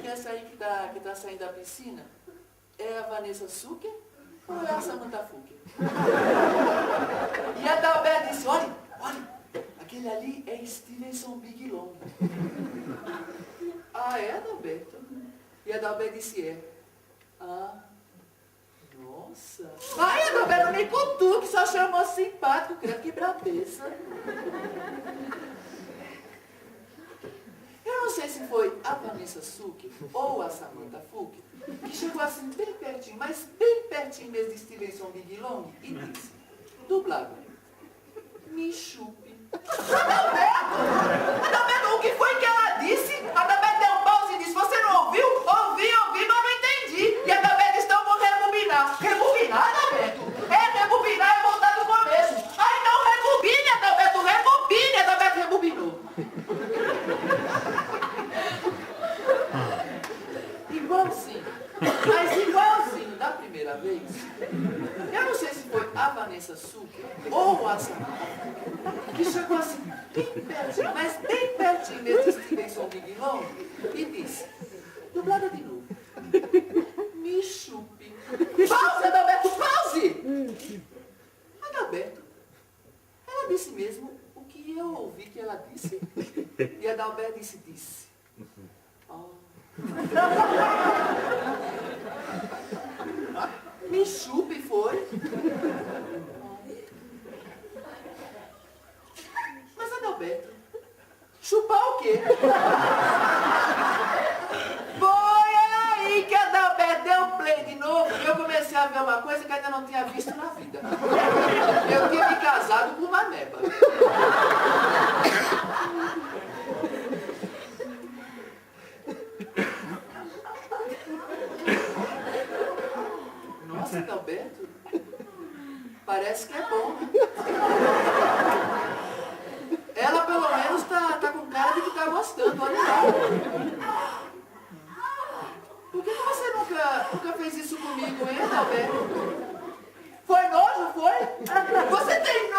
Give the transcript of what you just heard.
que essa aí que tá saindo da piscina é a Vanessa Sucker ou é a Samantha Fucker? E a Adalberto disse, olha, aquele ali é Stevenson Big Long. Ah, é, Adalberto? E a Adalberto disse, é. Ah, nossa. Ai, Adalberto, nem contou, que só chamou simpático, credo que brabeça. Eu não sei se foi a Vanessa Sucker ou a Samantha Fucker que chegou assim bem pertinho, mas bem pertinho mesmo de Stevenson Big Long e disse, dublado, me chupe. Adalberto, o que foi que ela disse? Adalberto deu um pause e disse, você não ouviu? Ouvi, mas não entendi. E Adalberto disse, então vou rebobinar. Rebobinar, Adalberto? Rebobinar é voltar do começo. Ai, não, rebobine, Adalberto, rebobine. Adalberto rebobinou. Igualzinho, mas igualzinho da primeira vez. Eu não sei se foi a Vanessa Sucker ou a Samantha que chegou assim, bem pertinho, mas bem pertinho mesmo de Stevenson Big Long e disse, dublada de novo, me chupe. Pause, Adalberto, pause! Adalberto, ela disse mesmo o que eu ouvi que ela disse. E Adalberto disse. Oh. Me chupe, foi? Mas, Adalberto, chupar o quê? Foi aí que Adalberto deu play de novo e eu comecei a ver uma coisa que ainda não tinha visto na vida. Eu tinha me casado com uma neba. Nossa, Adalberto, parece que é bom, né? Ela, pelo menos, tá com cara de que tá gostando, olha lá. Por que você nunca fez isso comigo, hein, Adalberto? Foi nojo, foi? Você tem